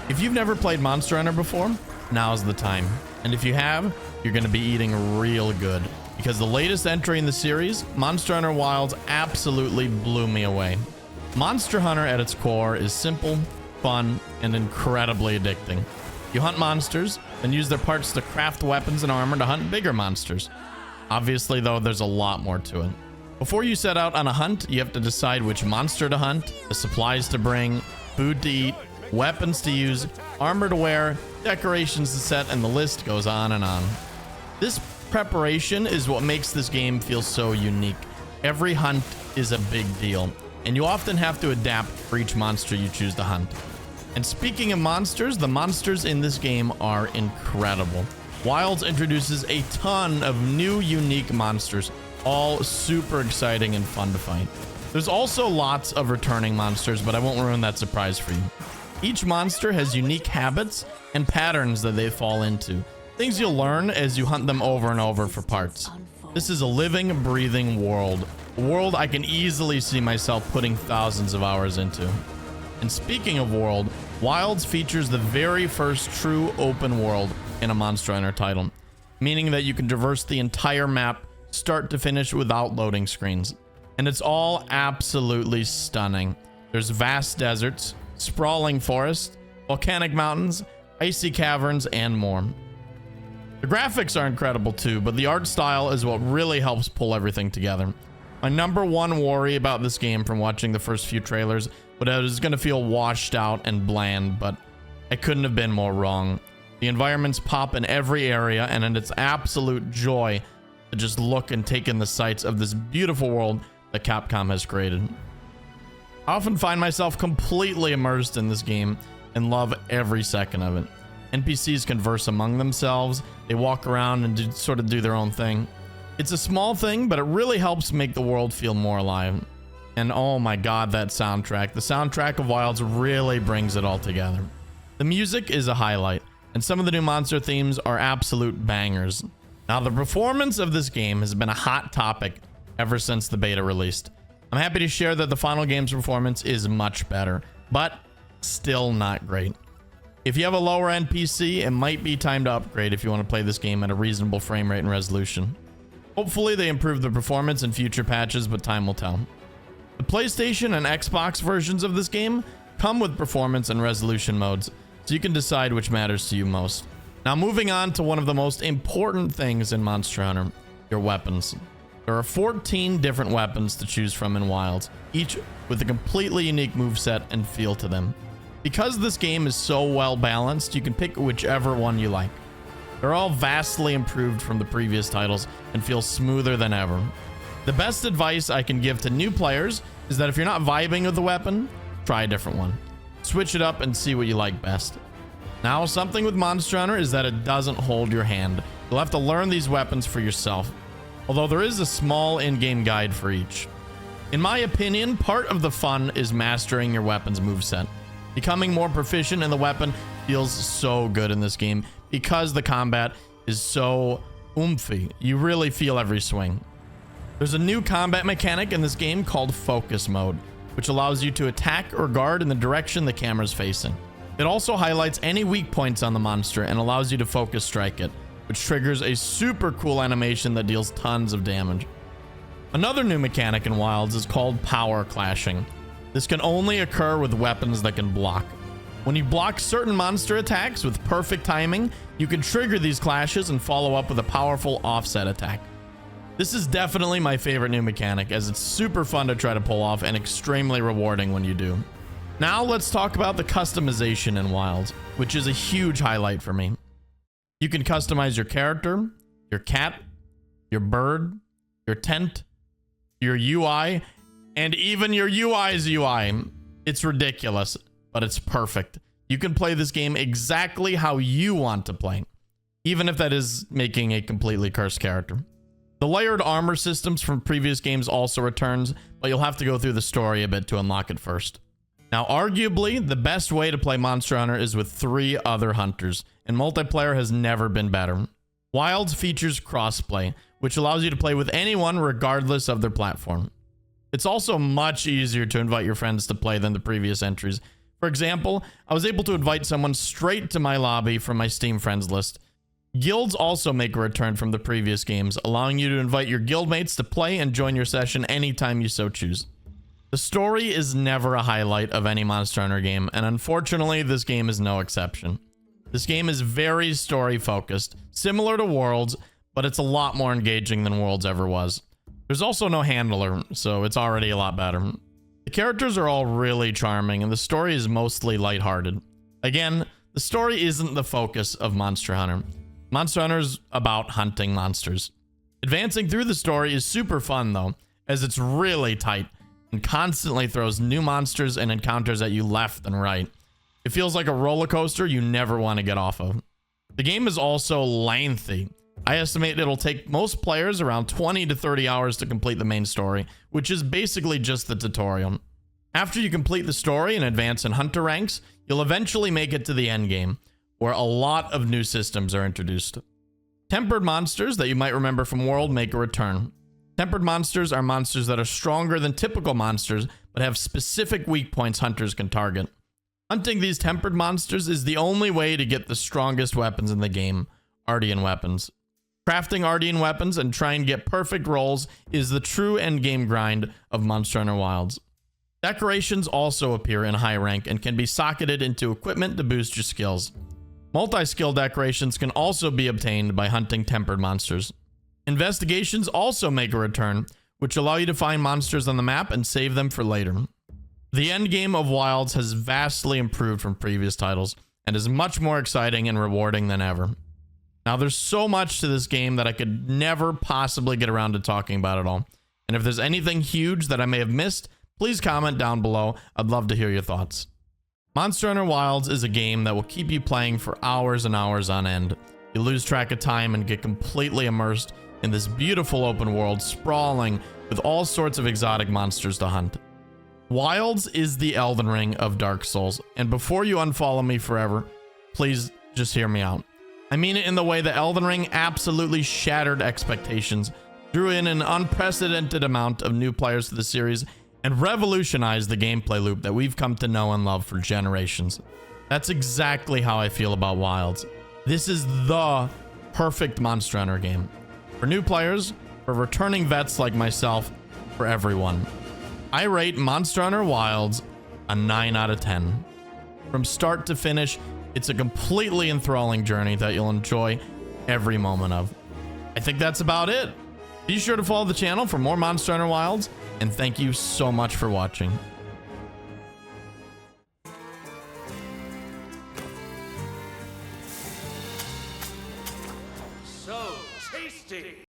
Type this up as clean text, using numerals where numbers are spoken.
If you've never played Monster Hunter before, now's the time. And if you have, you're going to be eating real good. Because the latest entry in the series, Monster Hunter Wilds, absolutely blew me away. Monster Hunter at its core is simple, fun, and incredibly addicting. You hunt monsters, then use their parts to craft weapons and armor to hunt bigger monsters. Obviously, though, there's a lot more to it. Before you set out on a hunt, you have to decide which monster to hunt, the supplies to bring, food to eat, weapons to use, armor to wear, decorations to set, and the list goes on and on. This preparation is what makes this game feel so unique. Every hunt is a big deal, and you often have to adapt for each monster you choose to hunt. And speaking of monsters, the monsters in this game are incredible. Wilds introduces a ton of new, unique monsters, all super exciting and fun to fight. There's also lots of returning monsters, but I won't ruin that surprise for you. Each monster has unique habits and patterns that they fall into, things you'll learn as you hunt them over and over for parts. This is a living, breathing world, a world I can easily see myself putting thousands of hours into. And speaking of world, Wilds features the very first true open world in a Monster Hunter title, meaning that you can traverse the entire map start to finish without loading screens. And it's all absolutely stunning. There's vast deserts, sprawling forests, volcanic mountains, icy caverns, and more. The graphics are incredible too, but the art style is what really helps pull everything together. My number one worry about this game from watching the first few trailers was that it was going to feel washed out and bland, but I couldn't have been more wrong. The environments pop in every area, and it's absolute joy to just look and take in the sights of this beautiful world that Capcom has created. I often find myself completely immersed in this game and love every second of it. NPCs converse among themselves, they walk around and sort of do their own thing. It's a small thing, but it really helps make the world feel more alive. And oh my god, that soundtrack. The soundtrack of Wilds really brings it all together. The music is a highlight, and some of the new monster themes are absolute bangers. Now, the performance of this game has been a hot topic ever since the beta released. I'm happy to share that the final game's performance is much better, but still not great. If you have a lower end PC, it might be time to upgrade if you want to play this game at a reasonable frame rate and resolution. Hopefully they improve the performance in future patches, but time will tell. The PlayStation and Xbox versions of this game come with performance and resolution modes, so you can decide which matters to you most. Now, moving on to one of the most important things in Monster Hunter, your weapons. There are 14 different weapons to choose from in Wilds, each with a completely unique moveset and feel to them. Because this game is so well balanced, you can pick whichever one you like. They're all vastly improved from the previous titles and feel smoother than ever. The best advice I can give to new players is that if you're not vibing with the weapon, try a different one. Switch it up and see what you like best. Now, something with Monster Hunter is that it doesn't hold your hand. You'll have to learn these weapons for yourself, although there is a small in-game guide for each. In my opinion, part of the fun is mastering your weapon's moveset. Becoming more proficient in the weapon feels so good in this game because the combat is so oomphy. You really feel every swing. There's a new combat mechanic in this game called Focus Mode, which allows you to attack or guard in the direction the camera's facing. It also highlights any weak points on the monster and allows you to focus strike it, which triggers a super cool animation that deals tons of damage. Another new mechanic in Wilds is called Power Clashing. This can only occur with weapons that can block. When you block certain monster attacks with perfect timing, you can trigger these clashes and follow up with a powerful offset attack. This is definitely my favorite new mechanic, as it's super fun to try to pull off and extremely rewarding when you do. Now let's talk about the customization in Wilds, which is a huge highlight for me. You can customize your character, your cat, your bird, your tent, your UI, and even your UI's UI. It's ridiculous, but it's perfect. You can play this game exactly how you want to play, even if that is making a completely cursed character. The layered armor systems from previous games also returns, but you'll have to go through the story a bit to unlock it first. Now, arguably, the best way to play Monster Hunter is with 3 other hunters, and multiplayer has never been better. Wilds features crossplay, which allows you to play with anyone regardless of their platform. It's also much easier to invite your friends to play than the previous entries, For example, I was able to invite someone straight to my lobby from my Steam friends list. Guilds also make a return from the previous games, allowing you to invite your guildmates to play and join your session anytime you so choose. The story is never a highlight of any Monster Hunter game, and unfortunately, this game is no exception. This game is very story-focused, similar to Worlds, but it's a lot more engaging than Worlds ever was. There's also no handler, so it's already a lot better. The characters are all really charming, and the story is mostly lighthearted. Again, the story isn't the focus of Monster Hunter. Monster Hunter's about hunting monsters. Advancing through the story is super fun, though, as it's really tight and constantly throws new monsters and encounters at you left and right. It feels like a roller coaster you never want to get off of. The game is also lengthy. I estimate it'll take most players around 20 to 30 hours to complete the main story, which is basically just the tutorial. After you complete the story and advance in hunter ranks, you'll eventually make it to the end game, where a lot of new systems are introduced. Tempered monsters that you might remember from World make a return. Tempered monsters are monsters that are stronger than typical monsters, but have specific weak points hunters can target. Hunting these tempered monsters is the only way to get the strongest weapons in the game, Ardean weapons. Crafting Ardean weapons and trying to get perfect rolls is the true endgame grind of Monster Hunter Wilds. Decorations also appear in high rank and can be socketed into equipment to boost your skills. Multi-skill decorations can also be obtained by hunting tempered monsters. Investigations also make a return, which allow you to find monsters on the map and save them for later. The endgame of Wilds has vastly improved from previous titles and is much more exciting and rewarding than ever. Now, there's so much to this game that I could never possibly get around to talking about it all. And if there's anything huge that I may have missed, please comment down below. I'd love to hear your thoughts. Monster Hunter Wilds is a game that will keep you playing for hours and hours on end. You lose track of time and get completely immersed in this beautiful open world, sprawling with all sorts of exotic monsters to hunt. Wilds is the Elden Ring of Dark Souls, and before you unfollow me forever, please just hear me out. I mean it in the way that Elden Ring absolutely shattered expectations, drew in an unprecedented amount of new players to the series, and revolutionized the gameplay loop that we've come to know and love for generations. That's exactly how I feel about Wilds. This is the perfect Monster Hunter game. For new players, for returning vets like myself, for everyone. I rate Monster Hunter Wilds a 9 out of 10. From start to finish, it's a completely enthralling journey that you'll enjoy every moment of. I think that's about it. Be sure to follow the channel for more Monster Hunter Wilds, and thank you so much for watching. So tasty!